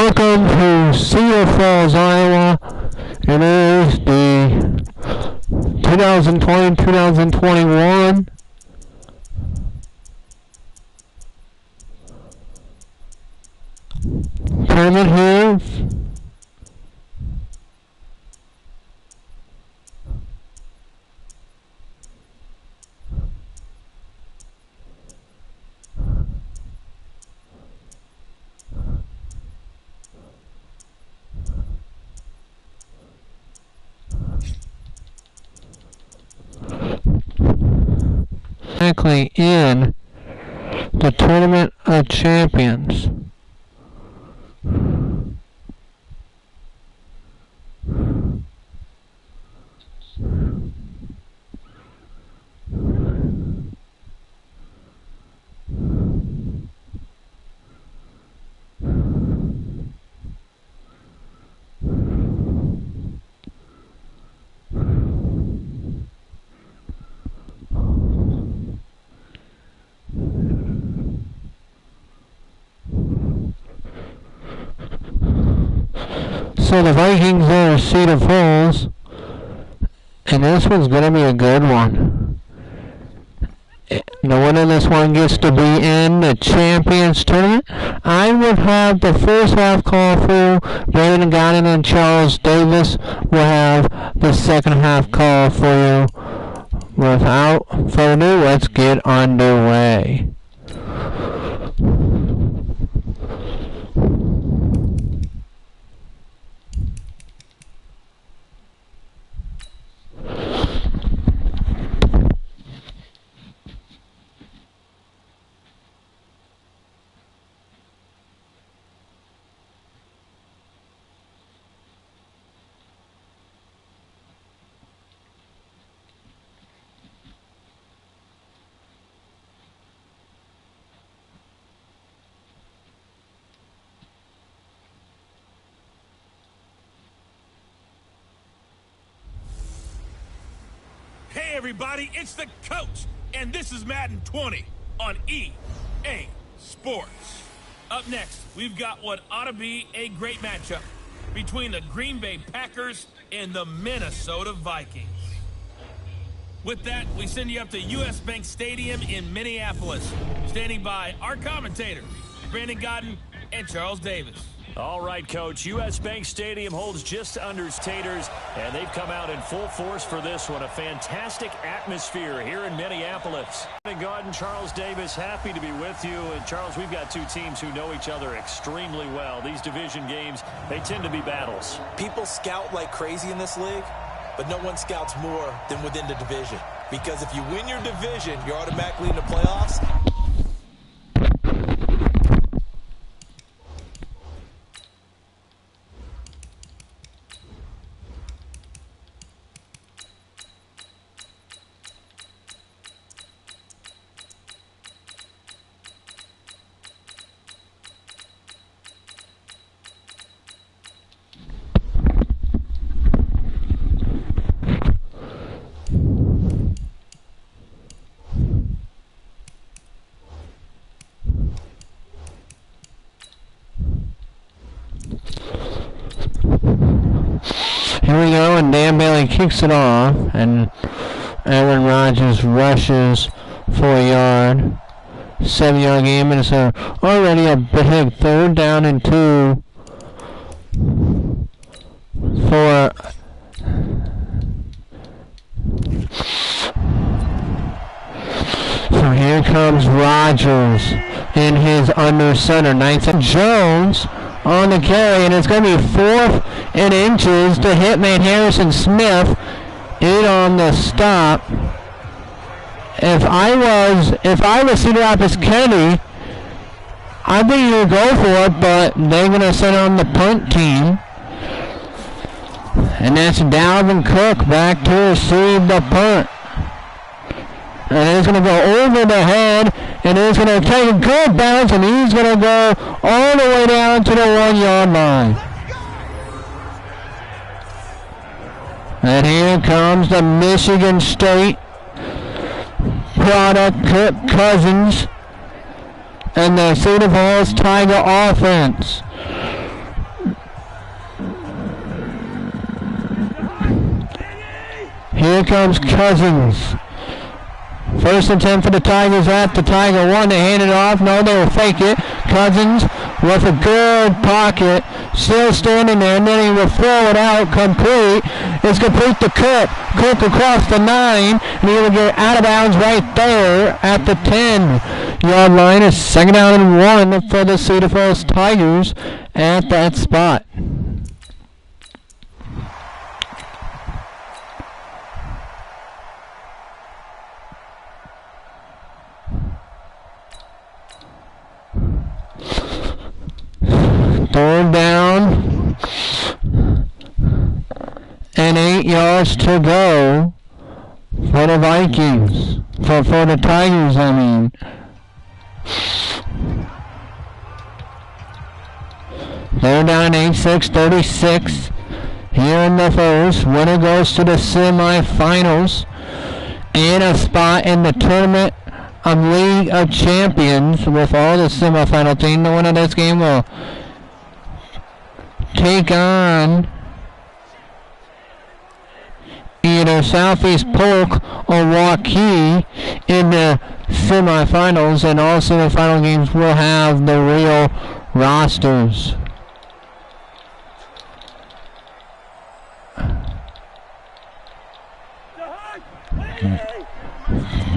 Welcome to Cedar Falls, Iowa. It is the 2020-2021 tournament here. In the Tournament of Champions. So the Vikings are Cedar Falls, and this one's going to be a good one. The winner of this one gets to be in the Champions Tournament. I would have the first half call for Brandon Godden, and Charles Davis will have the second half call for you. Without further ado, let's get underway. Hey everybody, it's the coach, and this is Madden 20 on EA Sports. Up next, we've got what ought to be a great matchup between the Green Bay Packers and the Minnesota Vikings. With that, we send you up to US Bank Stadium in Minneapolis. Standing by our commentators, Brandon Godden and Charles Davis. All right, Coach. US Bank Stadium holds just under Taters, and they've come out in full force for this one. A fantastic atmosphere here in Minneapolis. Godden, Charles Davis, happy to be with you. And, Charles, we've got two teams who know each other extremely well. These division games, they tend to be battles. People scout like crazy in this league, but no one scouts more than within the division. Because if you win your division, you're automatically in the playoffs. Here we go, and Dan Bailey kicks it off, and Aaron Rodgers rushes for a yard. 7-yard game, and it's already a big 3rd down and 2 for so here comes Rodgers in his under center. Jones on the carry, and it's going to be 4th and inches to Hitman Harrison Smith in on the stop. If I was Cedar Rapids Kennedy, I think you would go for it, but they're going to send on the punt team. And that's Dalvin Cook back to receive the punt. And he's going to go over the head, and he's going to take a good bounce, and he's going to go all the way down to the 1-yard line. And here comes the Michigan State product, Kirk Cousins, and the Cedar Falls Tiger offense. Here comes Cousins. First and 10 for the Tigers at the Tiger 1. They hand it off. No, they will fake it. Cousins with a good pocket. Still standing there, and then he will throw it out complete. It's complete to Cook. Cook across the 9, and he will get out of bounds right there at the 10-yard line. It's second down and 1 for the Cedar Falls Tigers at that spot. Third down and 8 yards to go for the Vikings. For the Tigers, I mean. They're down 8-6, 36 here in the first. Winner goes to the semifinals and a spot in the tournament of League of Champions with all the semifinal teams. The winner of this game will take on either Southeast Polk or Waukee in the semifinals, and all semifinal games will have the real rosters.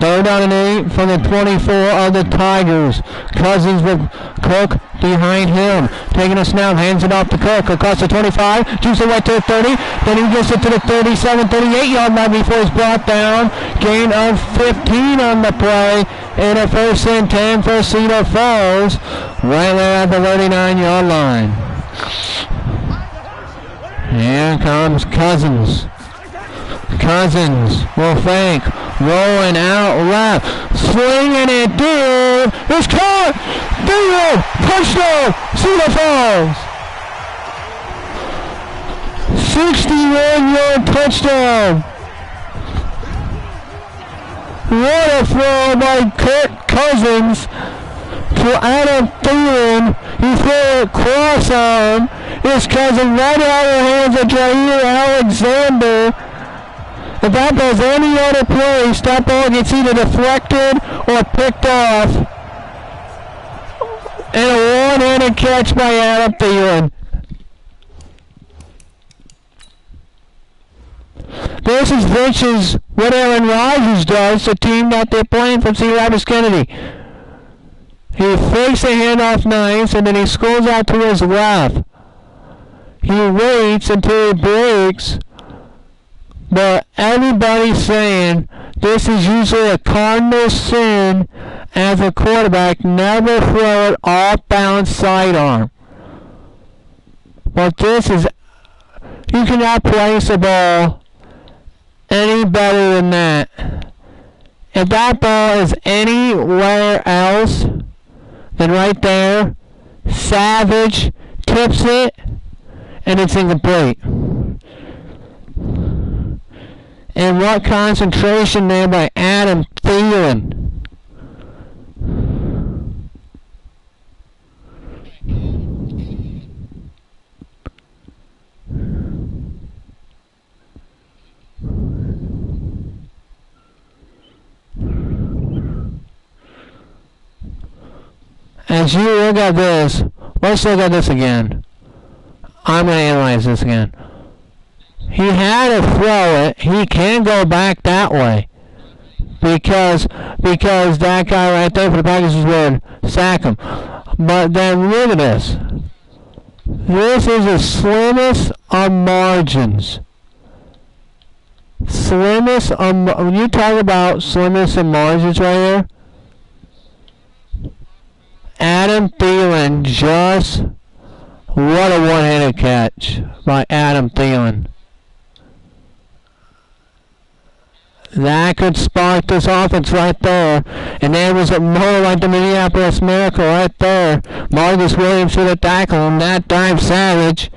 Third down and 8 from the 24 of the Tigers. Cousins with Cook behind him. Taking a snap, hands it off to Cook across the 25. Juice it right to the 30. Then he gets it to the 37, 38-yard line before he's brought down. Gain of 15 on the play. And a first and 10 for Cedar Falls. Right there at the 39-yard line. Here comes Cousins. Cousins will fake. Rolling out left, swinging it deep. It's caught. Deal. Touchdown. Cedar Falls. 61-yard touchdown. What a throw by Kirk Cousins to Adam Thielen. He threw it cross arm. His cousin right out of the hands of Jair Alexander. If that goes any other place, that ball gets either deflected or picked off. And a one-handed catch by Adam Thielen. This is Vince's, what Aaron Rodgers does, the team that they're playing from Cedar Rapids Kennedy. He fakes a handoff nice, and then he scrolls out to his left. He waits until he breaks. But everybody's saying this is usually a cardinal sin as a quarterback. Never throw it off-balance sidearm. But this is, you cannot place a ball any better than that. If that ball is anywhere else than right there, Savage tips it and it's incomplete. And what concentration there by Adam Thielen. As you look at this, let's look at this again. I'm going to analyze this again. He had to throw it. He can go back that way because that guy right there for the Packers would sack him. But then look at this. This is the slimmest of margins. Slimmest of, when you talk about slimmest of margins right here, Adam Thielen just, what a one-handed catch by Adam Thielen. That could spark this offense right there. And there was more like the Minneapolis Miracle right there. Marcus Williams should have tackled him. That time Savage.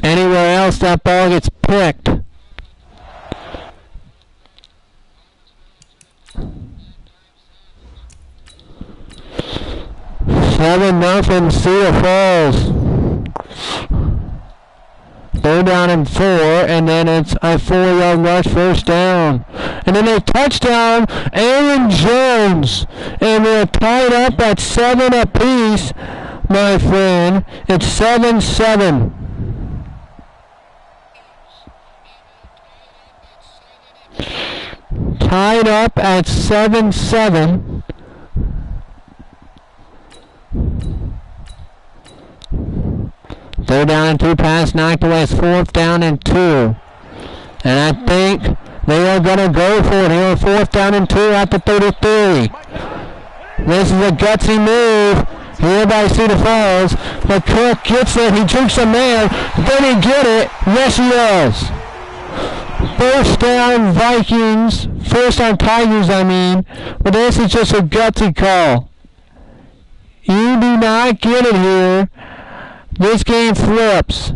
Anywhere else that ball gets picked. Seven nothing Cedar Falls. Third down and 4, and then it's a 4-yard rush, first down. And then a touchdown, Aaron Jones. And we're tied up at 7 apiece, my friend. It's 7-7. Tied up at 7-7. Third down and 2, pass knocked away. It's 4th down and 2. And I think they are going to go for it here. 4th down and 2 at the 33. This is a gutsy move here by Cedar Falls. But Cook gets it. He drinks a man. Did he get it? Yes, he does. First down Vikings. First down Tigers, I mean. But this is just a gutsy call. You do not get it here. This game flips.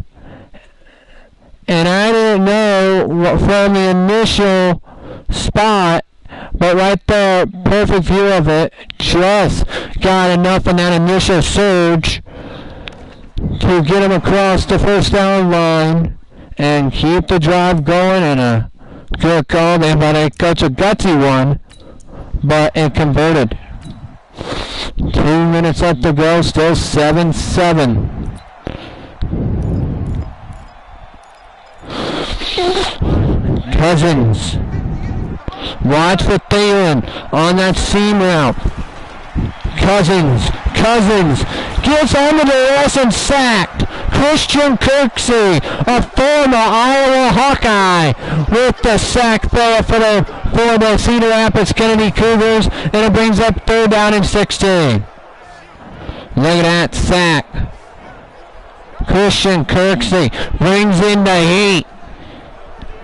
And I didn't know from the initial spot, but right there, perfect view of it. Just got enough in that initial surge to get him across the first down line and keep the drive going. And a good call there, but a gutsy one, but it converted. 2 minutes left to go, still 7-7. Cousins. Watch for Thielen on that seam route. Cousins gets onto the rest and sacked. Christian Kirksey, a former Iowa Hawkeye, with the sack there for the Cedar Rapids Kennedy Cougars, and it brings up 3rd down and 16. Look at that sack. Christian Kirksey brings in the heat.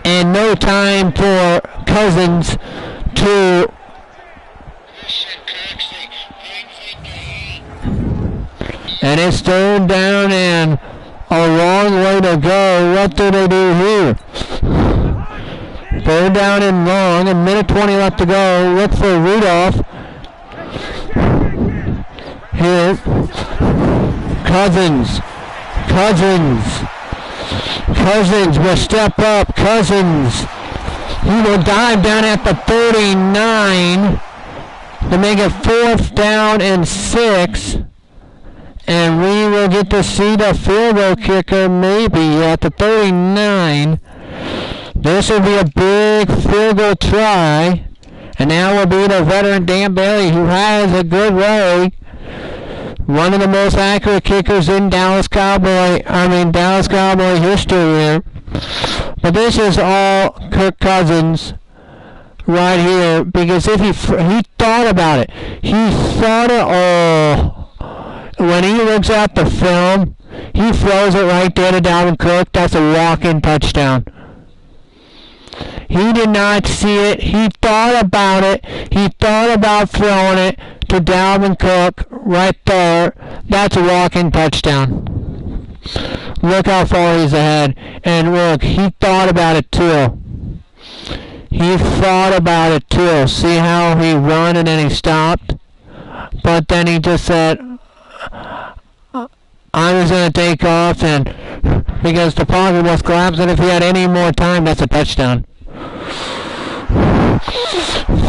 And no time for Cousins to and it's 3rd down and a long way to go. What do they do here? 3rd down and long, a minute 20 left to go. Look for Rudolph. Here. Cousins will step up. Cousins. He will dive down at the 39 to make it 4th down and 6. And we will get to see the field goal kicker maybe at the 39. This will be a big field goal try. And now will be the veteran Dan Bailey, who has a good leg. One of the most accurate kickers in Dallas Cowboy history here. But this is all Kirk Cousins right here, because if he thought about it. He thought when he looks at the film, he throws it right there to Dalvin Cook. That's a walk-in touchdown. He did not see it. He thought about it. He thought about throwing it to Dalvin Cook right there. That's a walk-in touchdown. Look how far he's ahead. And look, he thought about it too. See how he run and then he stopped? But then he just said, I was going to take off, and because the pocket was collapsed, and if he had any more time, that's a touchdown.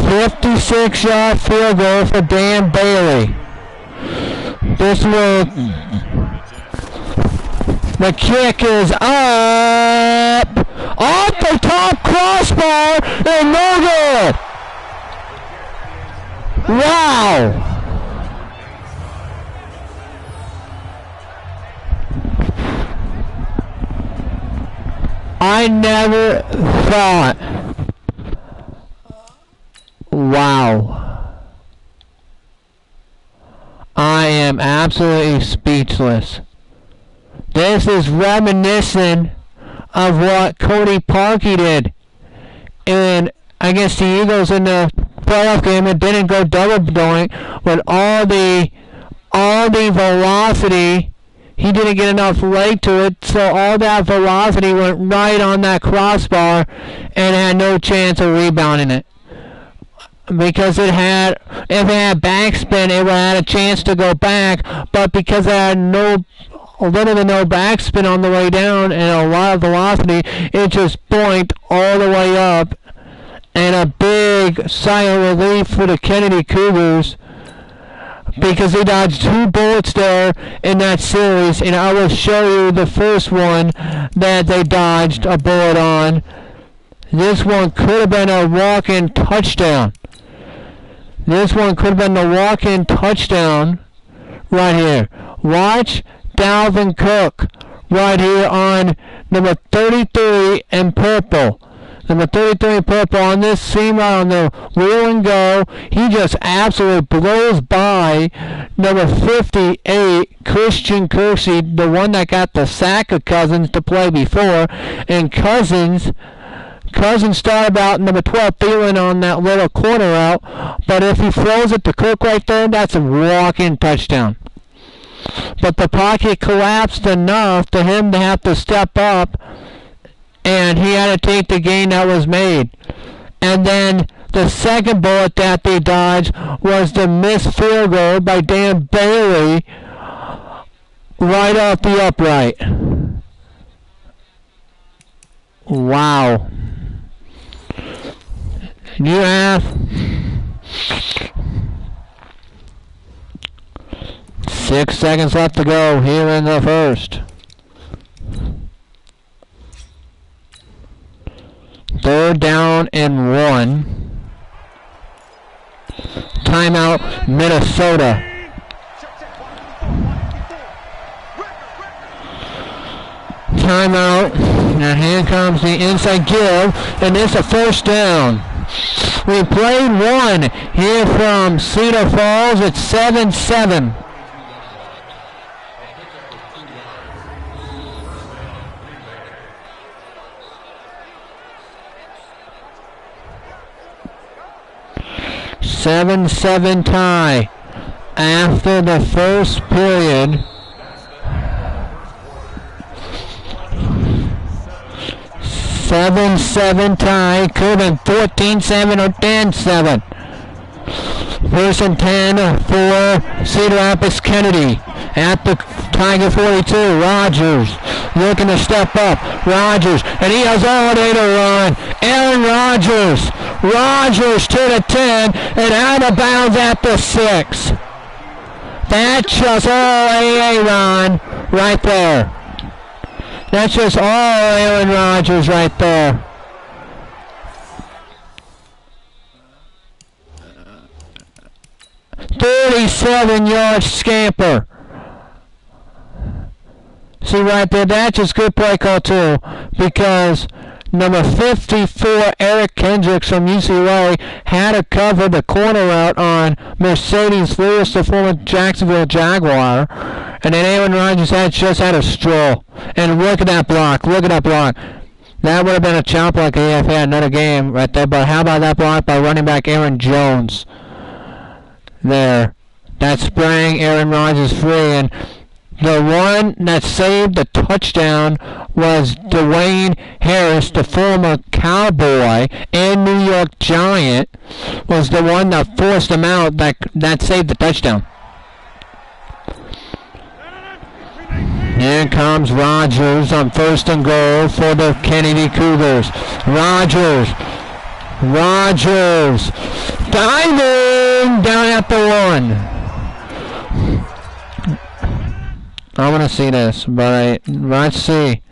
56-yard field goal for Dan Bailey. The kick is up, off the top crossbar, and no good. Wow. I never thought. Wow. I am absolutely speechless. This is reminiscent of what Cody Parkey did in against the Eagles in the playoff game. It didn't go double doink, but all the velocity, he didn't get enough leg to it, so all that velocity went right on that crossbar and had no chance of rebounding it. Because if it had backspin, it would have had a chance to go back, but because it had no little to no backspin on the way down and a lot of velocity. It just boinked all the way up. And a big sigh of relief for the Kennedy Cougars because they dodged 2 bullets there in that series. And I will show you the first one that they dodged a bullet on. This one could have been a walk-in touchdown. This one could have been the walk-in touchdown right here. Watch Dalvin Cook right here on number 33 in purple. Number 33 in purple on this seam right on the wheel and go. He just absolutely blows by number 58, Christian Kersey, the one that got the sack of Cousins to play before. And Cousins started about number 12 Thielen on that little corner route. But if he throws it to Cook right there, that's a walk-in touchdown. But the pocket collapsed enough to him to have to step up, and he had to take the gain that was made. And then the second bullet that they dodged was the missed field goal by Dan Bailey right off the upright. Wow. You have 6 seconds left to go here in the first. 3rd down and 1. Timeout, Minnesota. Timeout. And here comes the inside give, and it's a 1st down. We played 1 here from Cedar Falls. It's 7-7. Seven tie after the first period. 7-7 tie. Could have been 14-7 or 10-7. 1st and 10 for Cedar Rapids Kennedy at the Tiger 42. Rogers looking to step up. Rogers, and he has all day to run. Aaron Rodgers. Rogers to the 10 and out of bounds at the 6. That's just all Aaron right there. That's just all Aaron Rodgers right there. "37-yard scamper." See right there, that's just good play call too, because number 54, Eric Kendricks from UCLA, had to cover the corner route on Mercedes Lewis, the former Jacksonville Jaguar. And then Aaron Rodgers just had a stroll. And look at that block. Look at that block. That would have been a chop block if he had another game right there. But how about that block by running back Aaron Jones? There. That sprang Aaron Rodgers free. And the one that saved the touchdown was Dwayne Harris, the former Cowboy and New York Giant, was the one that forced him out that saved the touchdown. Here comes Rogers on 1st and goal for the Kennedy Cougars. Rogers. Diving down at the 1. I want to see this, but let's see.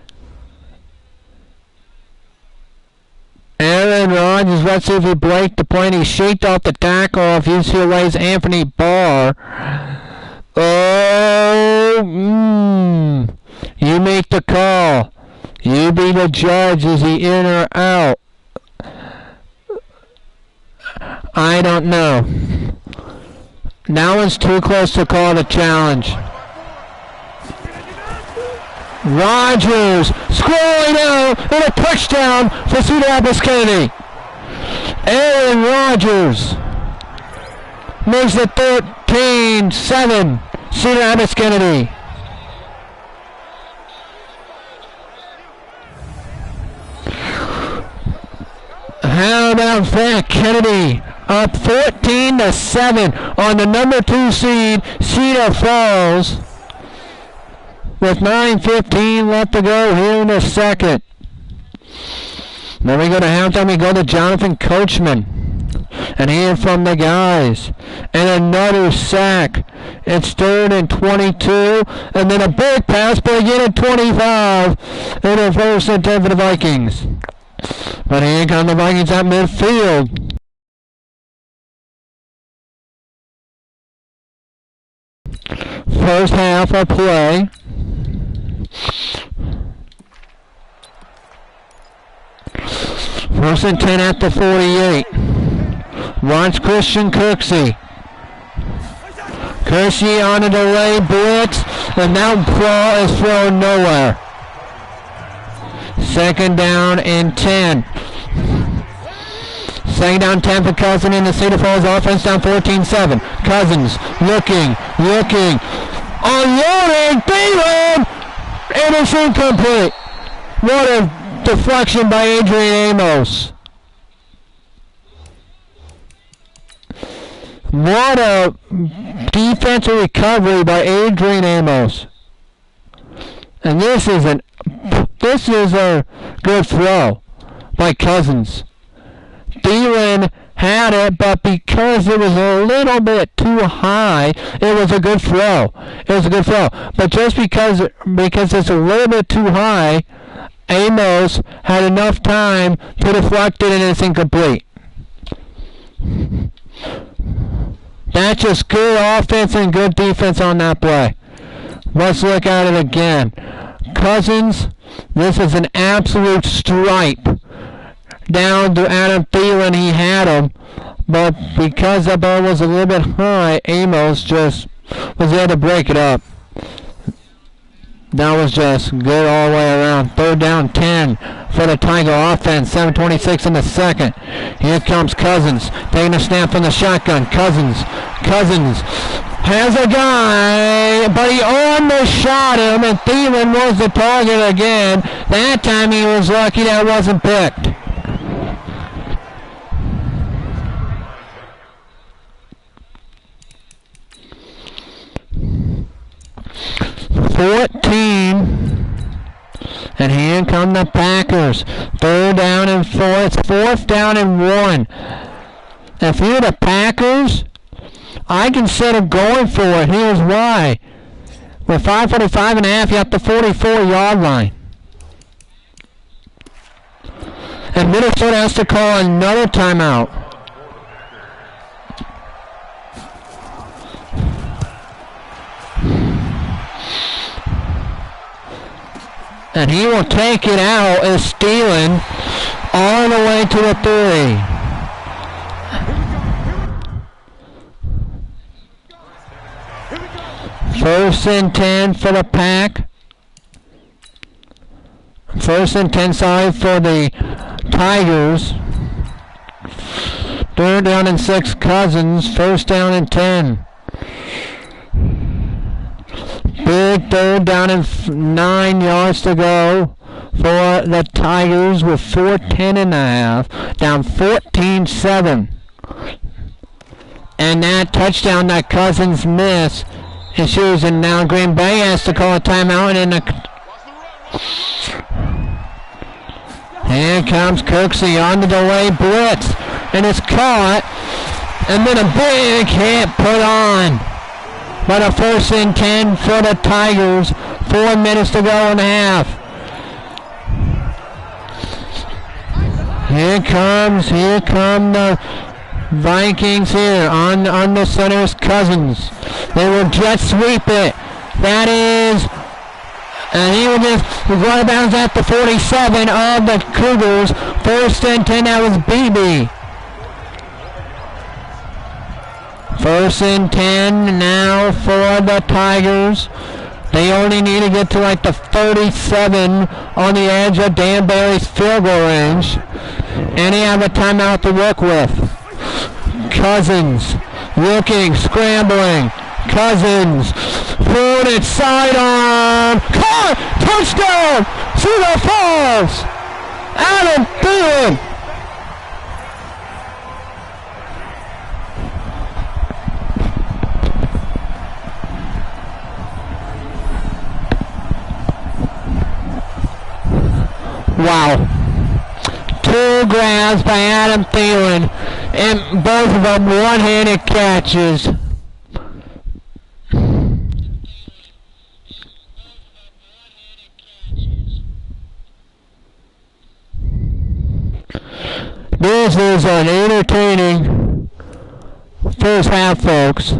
Aaron Rodgers, let's see if he breaks the play. He shaked off the tackle of UCLA's Anthony Barr. You make the call. You be the judge. Is he in or out? I don't know. That one's too close to call the challenge. Rogers scrolling out and a touchdown for Cedar Rapids Kennedy. Aaron Rodgers makes it 13-7. Cedar Rapids Kennedy. How about that? Kennedy up 14-7 on the number 2 seed Cedar Falls. with 9:15 left to go here in the second. Then we go to halftime. We go to Jonathan Coachman. And here from the guys. And another sack. It's 3rd and 22. And then a big pass play again at 25. And a 1st and 10 for the Vikings. But here come the Vikings at midfield. First half of play. First and 10 at the 48. Watch Christian Kirksey. Kirksey on a delay blitz, and that ball is thrown nowhere. 2nd down and 10. 2nd down 10 for Cousins in the Cedar Falls offense, down 14-7. Cousins looking, unloading, Thielen, and it's incomplete. What a deflection by Adrian Amos. What a defensive recovery by Adrian Amos. And this is a good throw by Cousins. Thielen had it, but because it was a little bit too high, it was a good throw. But just because it's a little bit too high, Amos had enough time to deflect it, and it's incomplete. That's just good offense and good defense on that play. Let's look at it again. Cousins, this is an absolute stripe down to Adam Thielen. He had him, but because the ball was a little bit high, Amos just was able to break it up. That was just good all the way around. 3rd down 10 for the Tiger offense. 7:26 in the second. Here comes Cousins taking a snap from the shotgun. Cousins has a guy, but he almost shot him, and Thielen was the target again. That time he was lucky that wasn't picked. And here come the Packers. 3rd down and 4. It's 4th down and 1. If you're the Packers, I consider going for it. Here's why. With 5:45 and a half, you're at the 44-yard line. And Minnesota has to call another timeout. And he will take it out as Thielen all the way to the 3. First and 10 for the Pack. First and 10 for the Tigers. 3rd down and 6, Cousins. 1st down and 10. Big 3rd down and 9 yards to go for the Tigers with 4:10 and a half, down 14-7. And that touchdown that Cousins missed issues, and now Green Bay has to call a timeout. And here comes Kirksey on the delay blitz, and it's caught, and then a big hit put on. But a 1st and 10 for the Tigers. 4 minutes to go in the half. Here come the Vikings here. On the center is Cousins. They will jet sweep it. That is, and he will just go out of bounds at the 47 of the Cougars. 1st and 10, that was BB. 1st and 10 now for the Tigers. They only need to get to like the 37 on the edge of Dan Barry's field goal range. And he have a timeout to work with. Cousins looking, scrambling. Cousins, thrown it sidearm. Caught! Touchdown! Cedar Falls! Adam Thielen! wow. 2 grabs by Adam Thielen, and both of them one-handed catches. This is an entertaining first half, folks.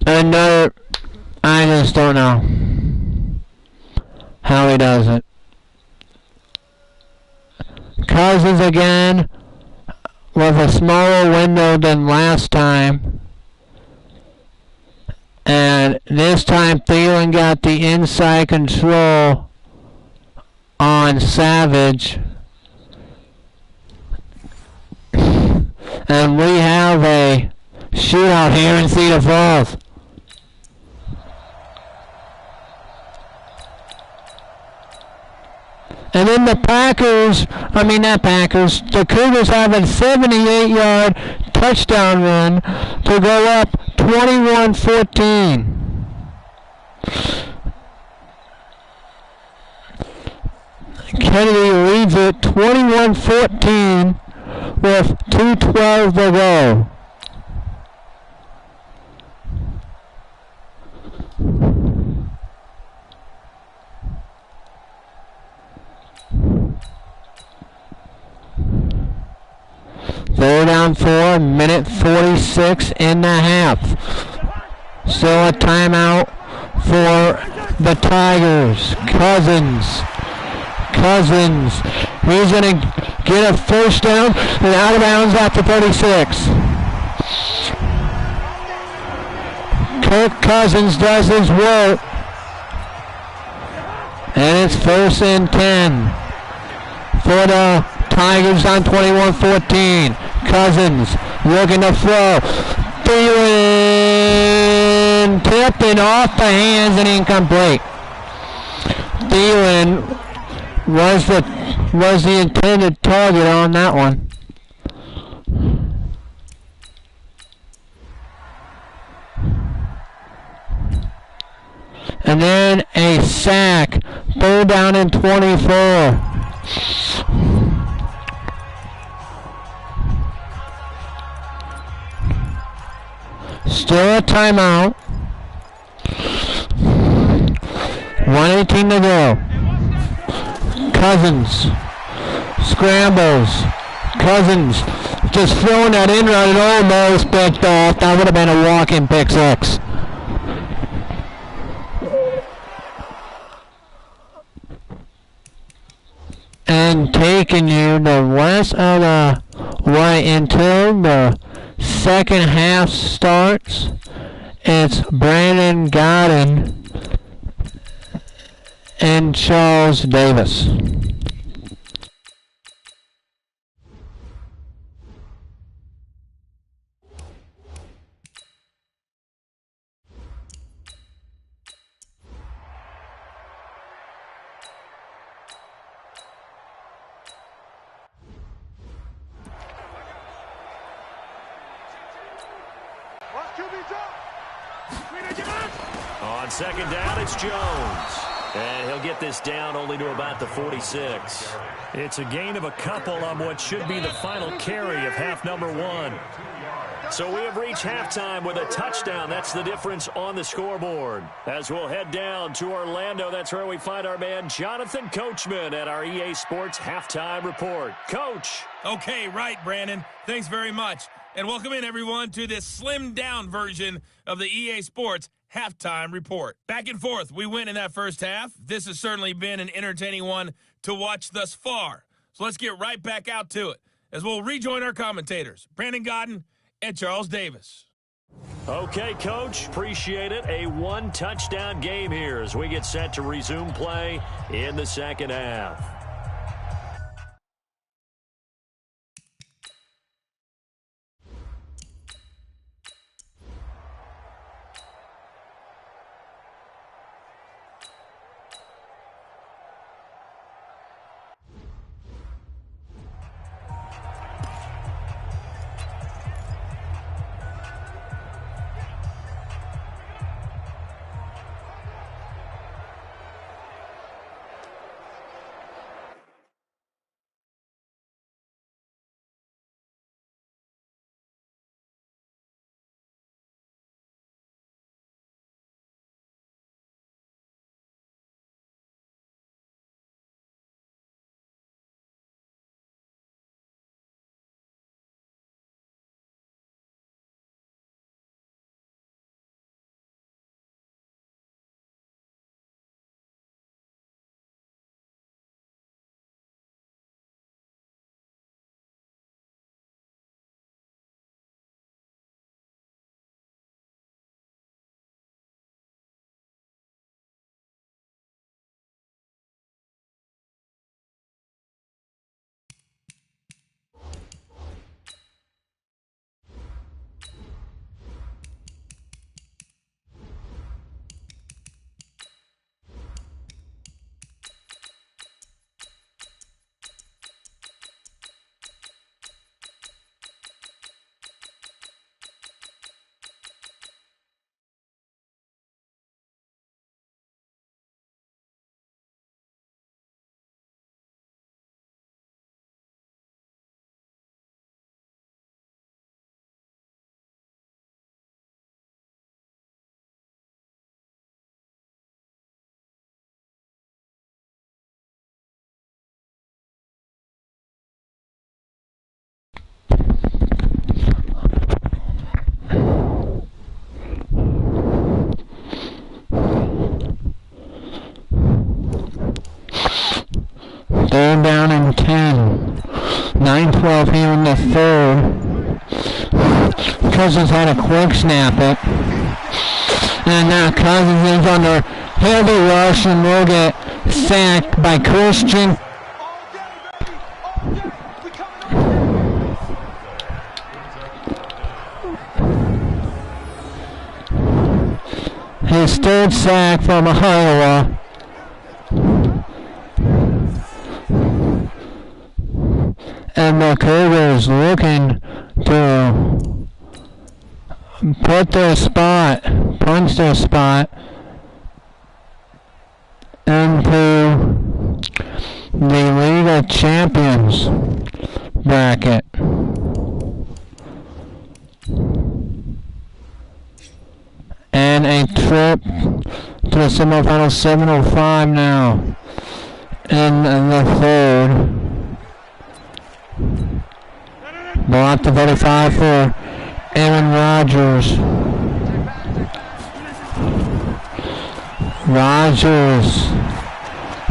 Another, I just don't know how he does it. Cousins again with a smaller window than last time. And this time Thielen got the inside control on Savage. And we have a shootout here in Cedar Falls. And then the Cougars have a 78-yard touchdown run to go up 21-14. Kennedy leads it 21-14 with 2:12 to go. Third down 4, minute 46 and a half. Still a timeout for the Tigers. Cousins. He's going to get a first down and out of bounds at the 36. Kirk Cousins does his work. And it's 1st and 10 for the Tigers on 21-14. Cousins looking to throw. Thielen tipped and off the hands and incomplete. Thielen was the intended target on that one. And then a sack. 3rd down and 24. Still a timeout. 1:18 to go. Cousins scrambles. Cousins just throwing that in run and almost picked off. That would have been a walk-in pick 6. And taking you the rest of the way until the second half starts. It's Brandon Godden and Charles Davis. On 2nd down, it's Jones. And he'll get this down only to about the 46. It's a gain of a couple on what should be the final carry of half number 1. So we have reached halftime with a touchdown. That's the difference on the scoreboard. As we'll head down to Orlando, that's where we find our man Jonathan Coachman at our EA Sports Halftime Report. Coach. Okay, right, Brandon. Thanks very much. And welcome in, everyone, to this slimmed-down version of the EA Sports Halftime Report. Back and forth, we win in that first half. This has certainly been an entertaining one to watch thus far. So let's get right back out to it. as we'll rejoin our commentators, Brandon Godden and Charles Davis. Okay, Coach, appreciate it. A one-touchdown game here as we get set to resume play in the second half. Third down and 10. 9-12 here in the third. Cousins had a quick snap it. And now Cousins is under heavy rush and will get sacked by Christian. His third sack from Iowa. And the Cougars looking to punch their spot into the League of Champions bracket. And a trip to the semifinals, 7:05 now in the third. Ball out to 35 for Aaron Rodgers. Rodgers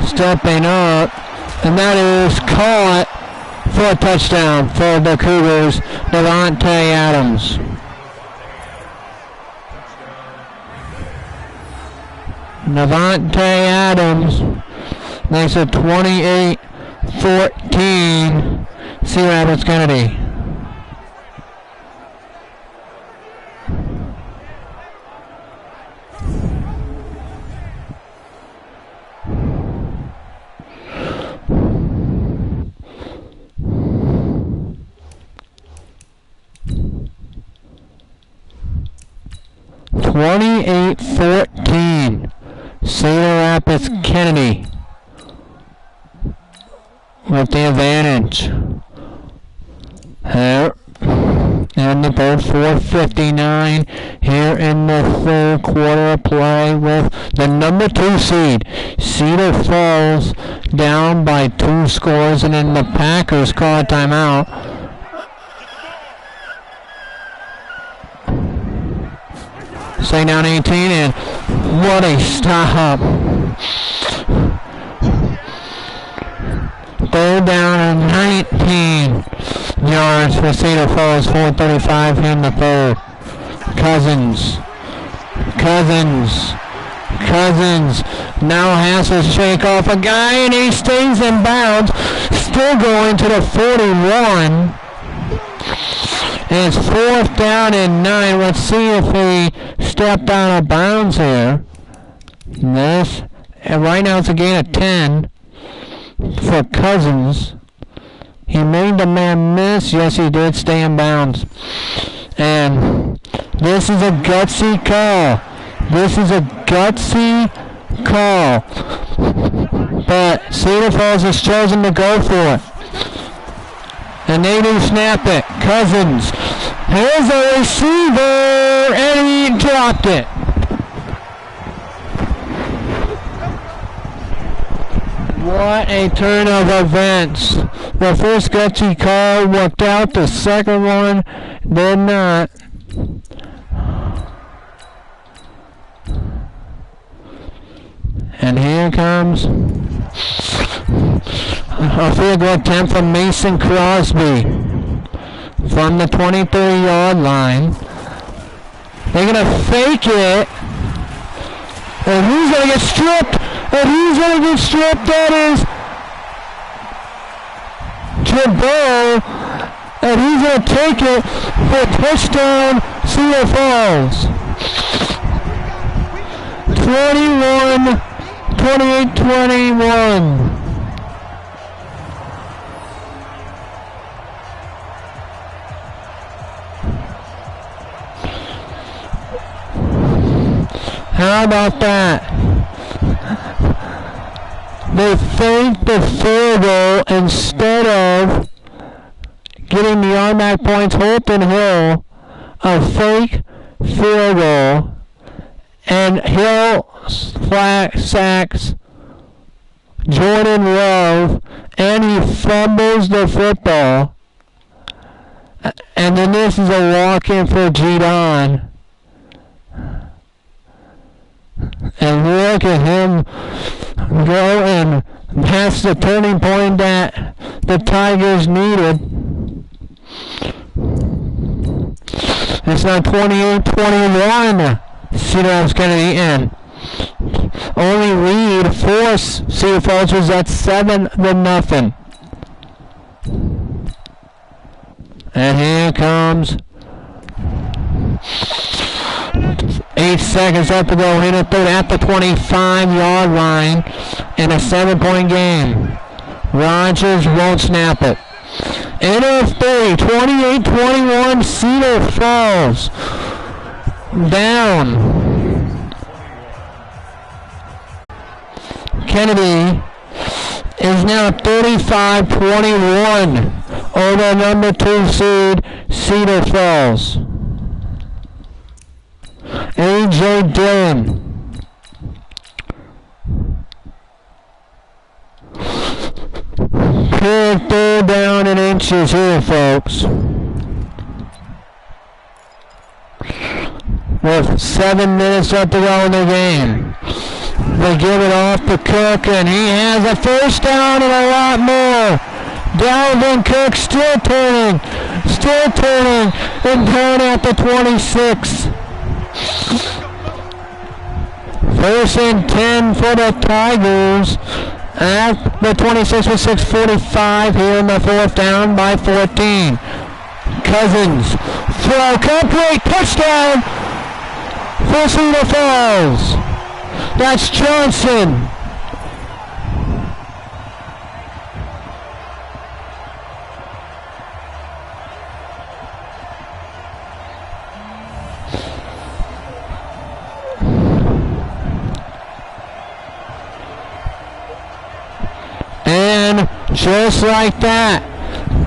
stepping up, and that is caught for a touchdown for the Cougars, Devontae Adams. Devontae Adams makes it 28-14, Cedar Rapids Kennedy. Cedar Rapids Kennedy with the advantage. Here in the third, 4:59 here in the third quarter of play with the number 2 seed Cedar Falls down by 2 scores, and then the Packers call a timeout. Stay down 18, and what a stop. Third down and 19. yards for Cedar Falls, 4:35 in the third. Cousins now has to shake off a guy, and he stays in bounds, still going to the 41. And it's 4th down and 9. Let's see if he stepped out of bounds here. This, and right now it's a gain of 10 for Cousins. He made the man miss. Yes, he did stay in bounds. And this is a gutsy call. But Cedar Falls has chosen to go for it. And they do snap it. Cousins. Here's a receiver, and he dropped it. What a turn of events. The first gutsy call worked out. The second one did not. And here comes a field goal attempt from Mason Crosby from the 23-yard line. They're going to fake it. And who's going to get stripped? That is Jabot. And he's going to take it for a touchdown, Cedar Falls. 28-21. How about that? They faked the field goal instead of getting the automatic points. Holton Hill, a fake field goal, and Hill sacks Jordan Love, and he fumbles the football. And then this is a walk-in for G-Don. And look at him go and pass the turning point that the Tigers needed. It's now 28-21. Cedar Falls Kennedy in. Only lead for Cedar Falls was at 7-0. And here comes 8 seconds left to go in the third at the 25-yard line in a 7-point game. Rogers won't snap it. In a 28-21, Cedar Falls down. Kennedy is now 35-21 over number 2 seed Cedar Falls. A.J. Dillon. Good third down and inches here, folks. With 7 minutes left to go in the game. They give it off to Cook, and he has a first down and a lot more. Dalvin Cook still turning, and down at the 26. First and 10 for the Tigers at the 26 with 6:45 here in the fourth, down by 14. Cousins throw, complete, touchdown for Cedar Falls. That's Johnson. And just like that,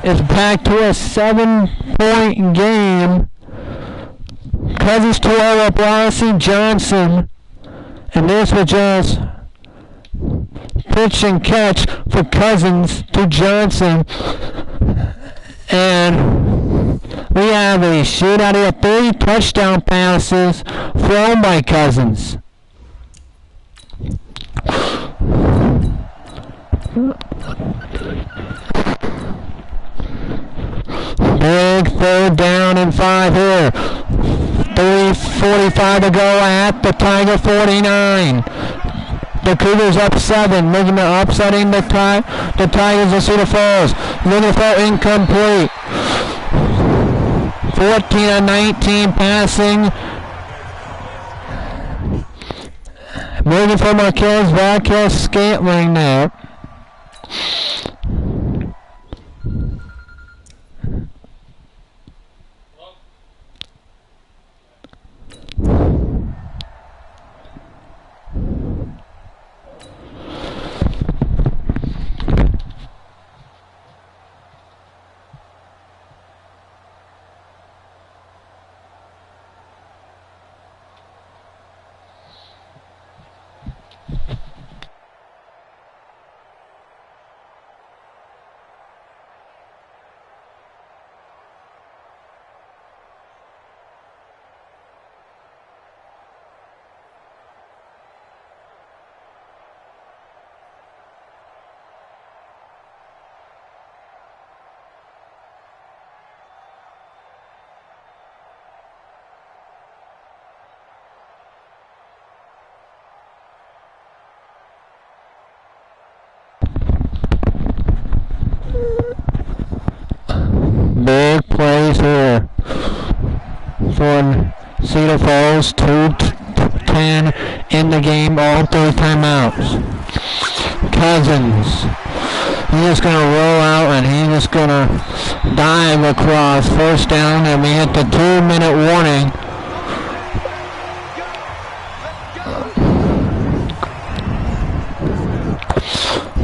it's back to a 7-point game. Cousins to Wallace Johnson. And this was just pitch and catch for Cousins to Johnson. And we have a shootout here. 3 touchdown passes thrown by Cousins. Big third down and 5 here. 3:45 to go at the Tiger 49. The Cougars up 7, upsetting the Tigers of Cedar Falls. Looking for incomplete. 14-19 passing. Moving for Marquez, Vasquez, Scantling there. Big plays here for Cedar Falls. 2:10 in the game, all 3 timeouts. Cousins, he's just going to roll out and he's just going to dive across. First down, and we hit the 2-minute warning.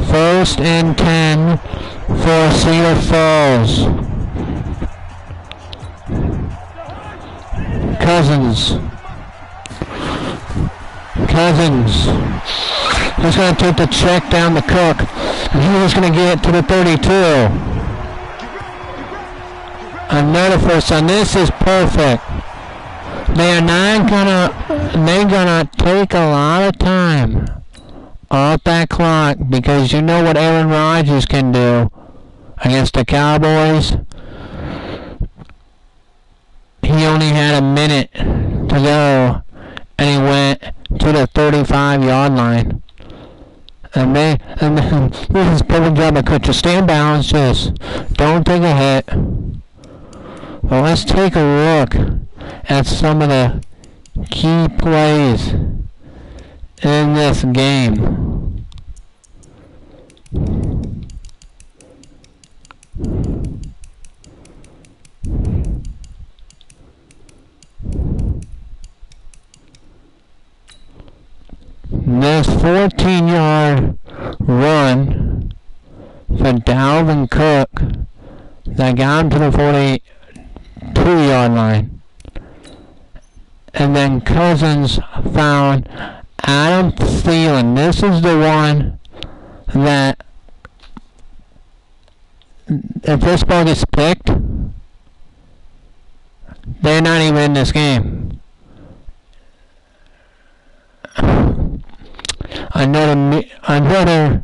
First and 10 for Cedar Falls. Cousins. He's going to take the check down the Cook. And he's going to get to the 32. Another first down. This is perfect. They're gonna take a lot of time off that clock because you know what Aaron Rodgers can do against the Cowboys. He only had a minute to go, and he went to the 35-yard line. And this is perfect job of coach. Just stay in balance, just don't take a hit. Well, let's take a look at some of the key plays in this game. This 14-yard run for Dalvin Cook that got him to the 42-yard line. And then Cousins found Adam Thielen. This is the one that if this ball gets picked, they're not even in this game. Another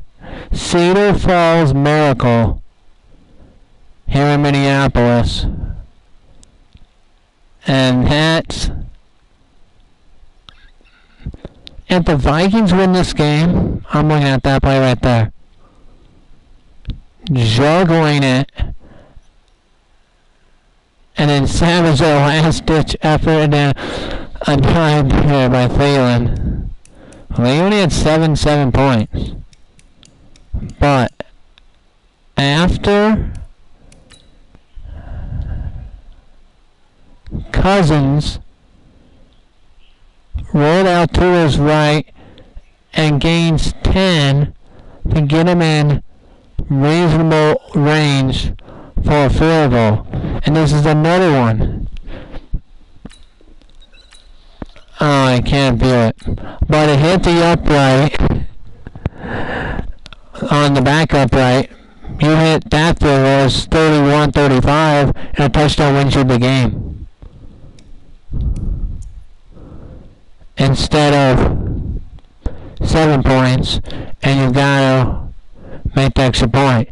Cedar Falls miracle here in Minneapolis. And that's, if the Vikings win this game, I'm looking at that play right there. Juggling it. And then Savage, a last-ditch effort, and then a dive here by Thielen. Well, they only had 7 points. But after Cousins rolled out to his right and gains 10 to get him in reasonable range for a field goal. And this is another one. Oh, I can't do it. But it hit the upright on the back upright. You hit that field goal, it's 31-35, and a touchdown wins you the game. Instead of 7 points, and you've got to make the extra point.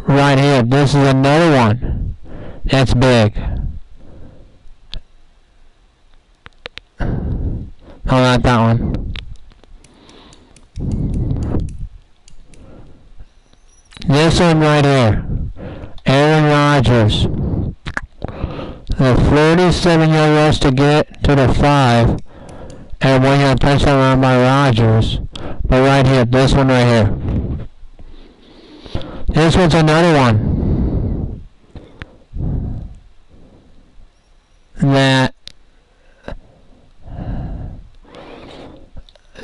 Right here, this is another one. That's big. Oh, not that one. This one right here. Aaron Rodgers. The 47-yard rush to get to the 5. And 1-yard touchdown run by Rodgers. But right here, this one right here. This one's another one. That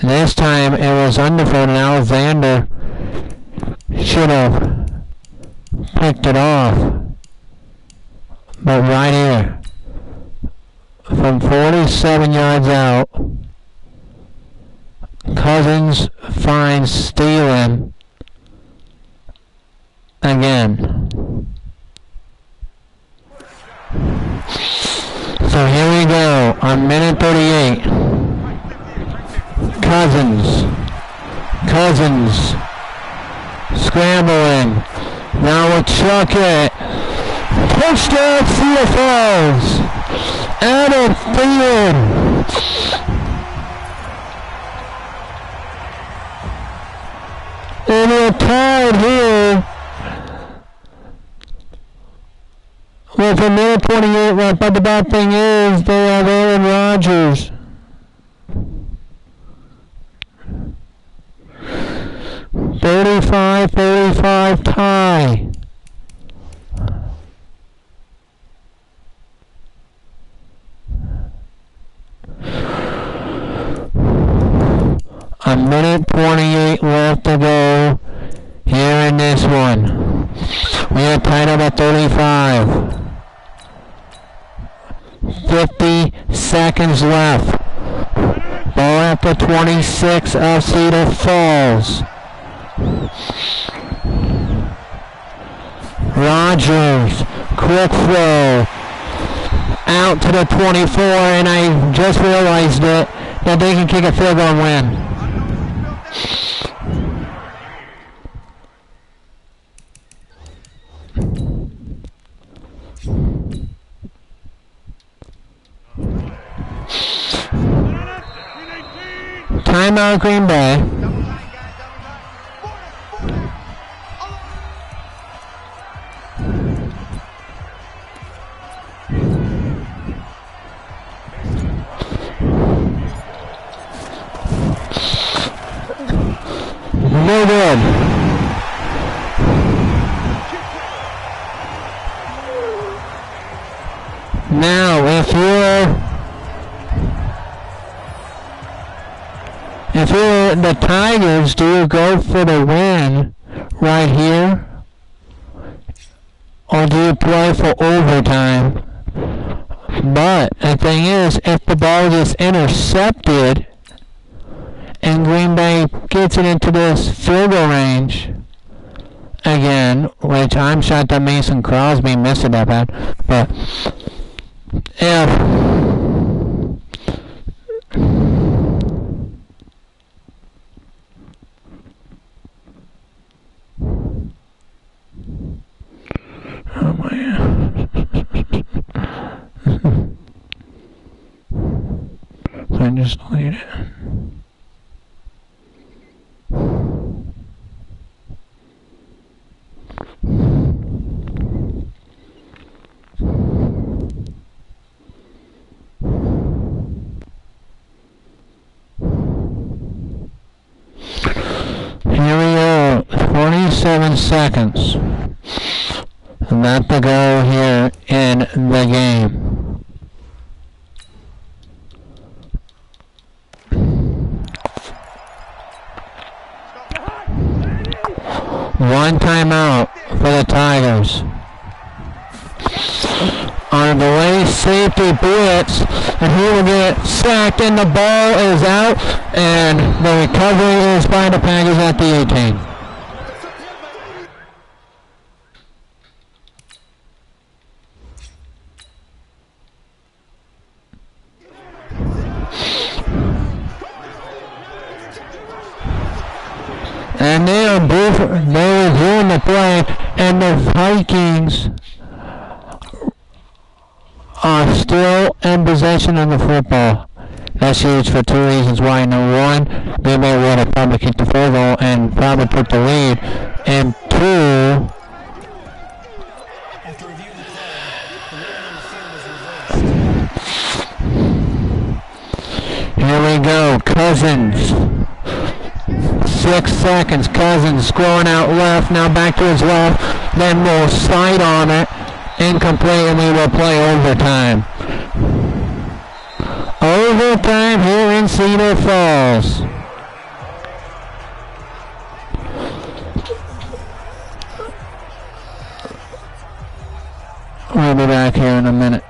this time it was underfoot and Alexander should have picked it off. But right here, from 47 yards out, Cousins finds Thielen again. So here we go on minute 38. Cousins scrambling. Now we'll chuck it. Touchdown Cedar Falls. Adam Thielen. And we're tied here with a minute 28 left, but the bad thing is they have Aaron Rodgers. $35 tie. A minute 28 left to go here in this one. We are tied up at 35. 50 seconds left. Ball at the 26 of Cedar Falls. Rodgers, quick throw. Out to the 24, and I just realized it, that they can kick a field goal and win. Timeout Green Bay. No good. Now, if you're the Tigers, do you go for the win right here? Or do you play for overtime? But the thing is, if the ball gets intercepted and Green Bay gets it into this field goal range again, which I'm shocked that Mason Crosby missed it that bad, but if oh my so I just delete it. Here we go, 47 seconds left to go here in the game. One timeout for the Tigers. On the way, safety blitz, and he will get sacked, and the ball is out, and the recovery is by the Packers at the 18. And they were doing the play, and the Vikings are still in possession of the football. That's huge for two reasons why. Number one, they may want to probably kick the field goal and probably put the lead. And two, After reviewing the play, the ruling on the field was reversed. here we go. Cousins. 6 seconds. Cousins going out left. Now back to his left. Then will slide on it. Incomplete, and we will play overtime. Overtime here in Cedar Falls. We'll be back here in a minute.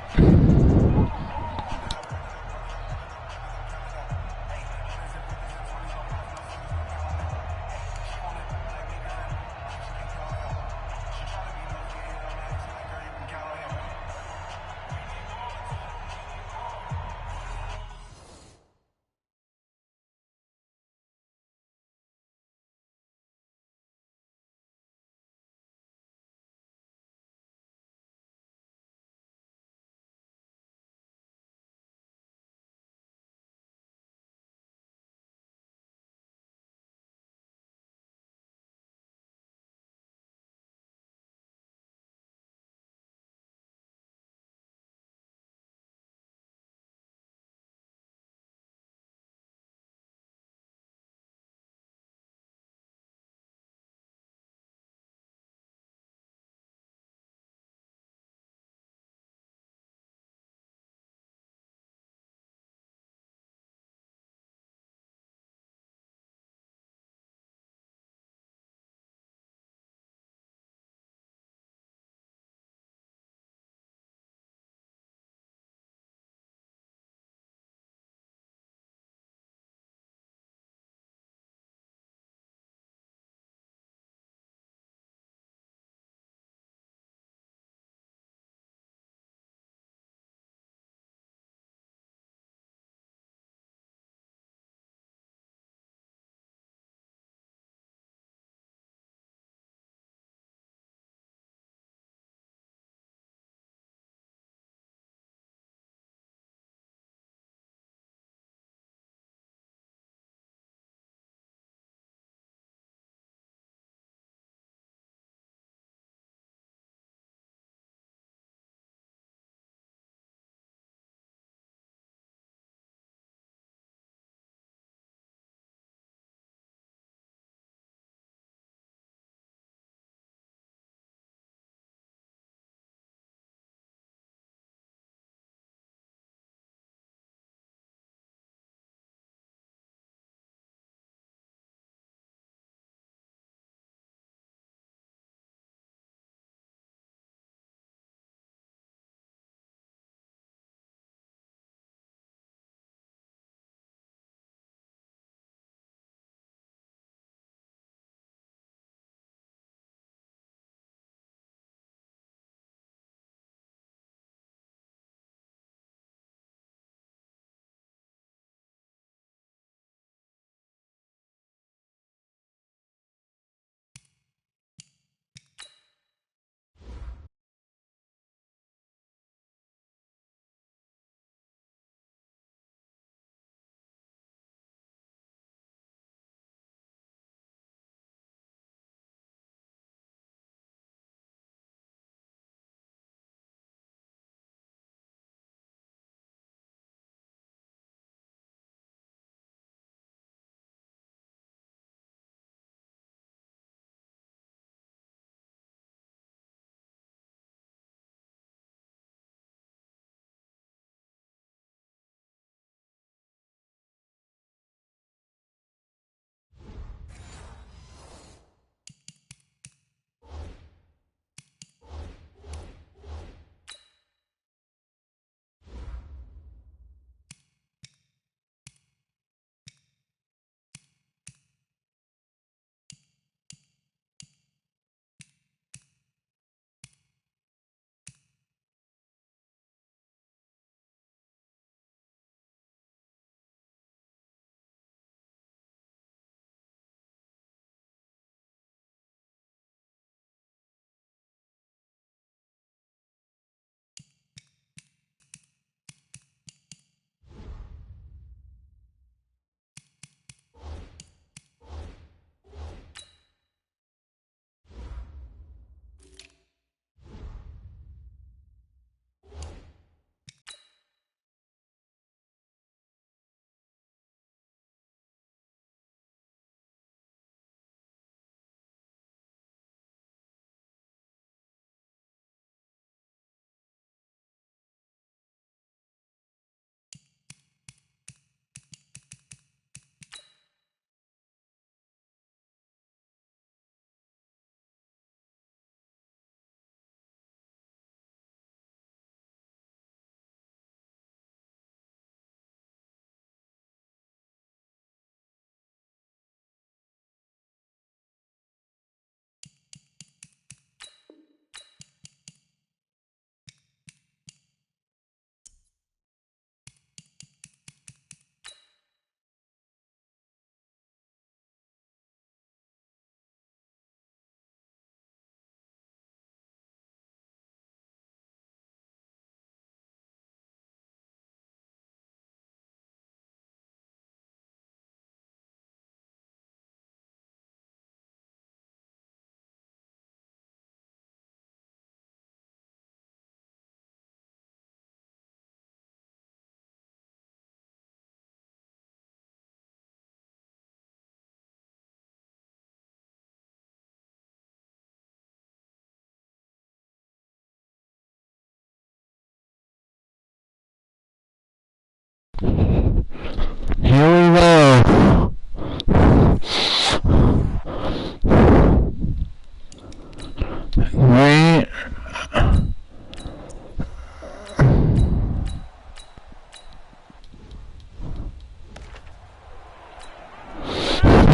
Great.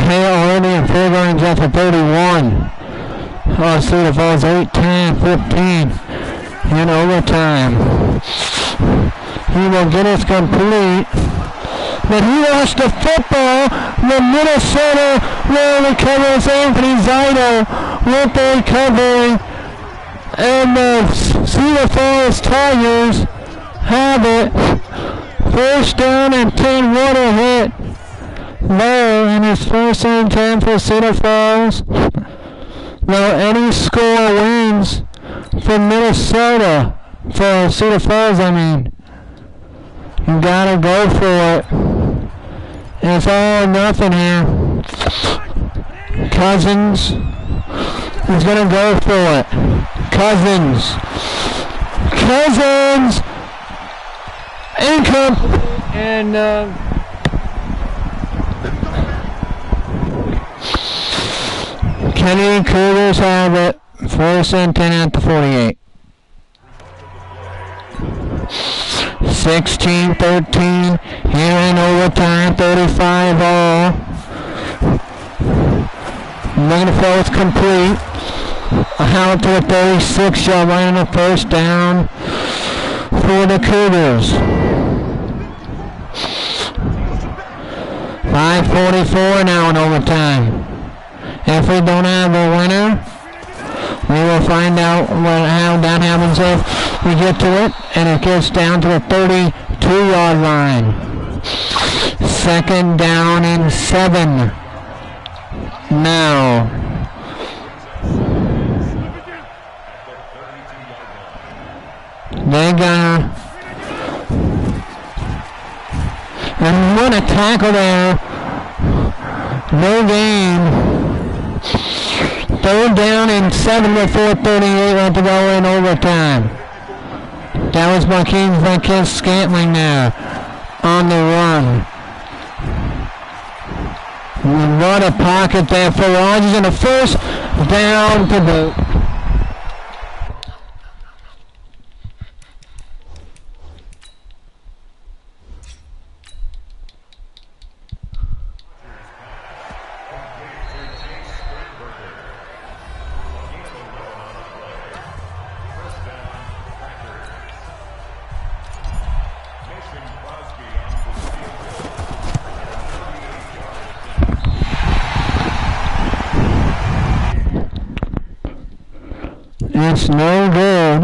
Hey, already in full range after 31. Cedar Falls 8, 10, 15 in overtime. He will get us complete. But he lost the football. The Minnesota will recovers Anthony Zido with the recovery. And the Cedar Falls Tigers have it. First down and 10. What a hit. Low in his first and 10 for Cedar Falls. Now any score wins for Minnesota. For Cedar Falls, I mean. You gotta go for it. It's all or nothing here. Cousins is gonna go for it. Cousins. Incomplete. And Kennedy Cougars have it. First and 10 at the 48. 16-13 here in overtime, 35 all. Looking it's complete. Out to the 36-yard line on the first down for the Cougars. 5:44 now in overtime. If we don't have a winner, we will find out how that happens if we get to it, and it gets down to the 32-yard line. Second down and 7. Now. They got and what a tackle there. No gain. Third down and 7 with 4:38 left to go in overtime. That was Marquez Scantling there on the run. What a pocket there for Rogers, and a first down to boot. It's no good.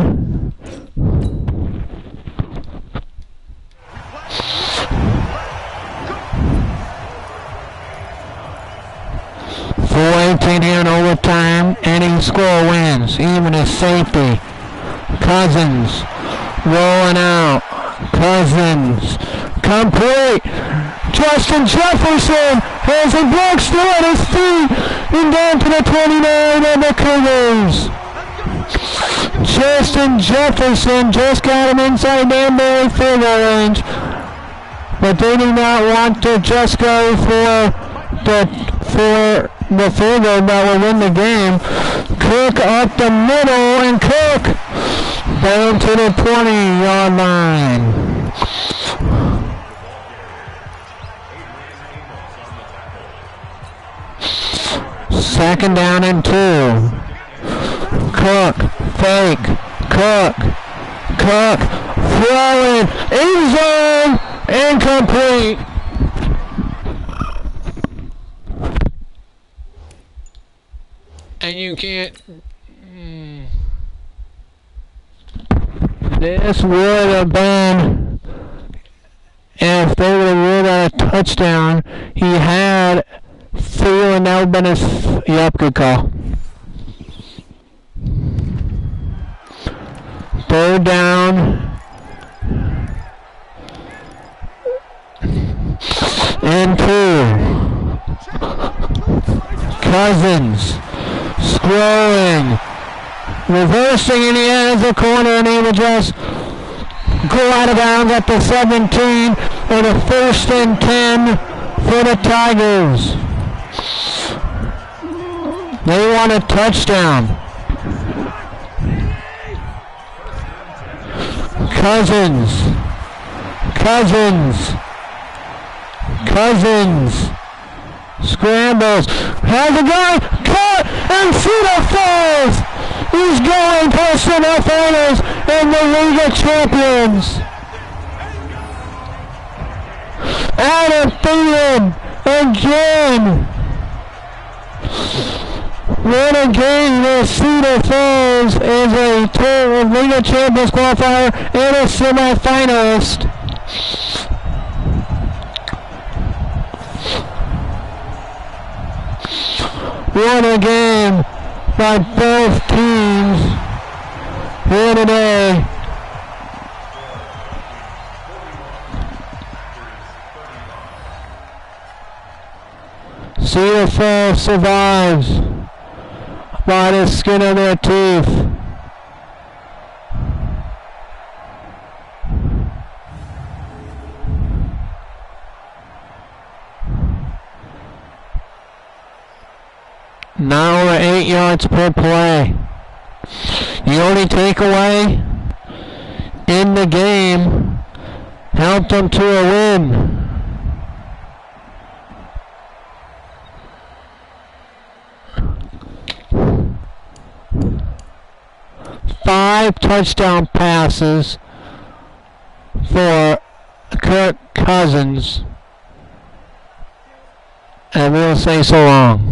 .418 here in overtime. Any score wins. Even a safety. Cousins rolling out. Cousins complete. Justin Jefferson has a block still at his feet and down to the 29 of the Cougars. Justin Jefferson just got him inside Danbury field goal range, but they do not want to just go for the field goal that will win the game. Cook up the middle, and Cook down to the 20-yard line. Second down and 2. Cook, fake, Cook, throwing, end zone, incomplete. And you can't, this would have been, if they would have ruled out a touchdown, he had Theo, and that would have been his, yep, good call. Third down and 2. Cousins scrolling, reversing, and he has a corner, and he will just go out of bounds at the 17 for the first and 10 for the Tigers. They want a touchdown. Cousins. Scrambles. Has a guy. Cut. And Cedar Falls is going to the semifinals in the League of Champions. Adam Thielen again. What a game with Cedar Falls is a League of Champions qualifier and a semifinalist. What a game by both teams here today. Cedar Falls survives by the skin of their teeth. Now over 8 yards per play. The only takeaway in the game helped them to a win. Five touchdown passes for Kirk Cousins. And we'll say so long.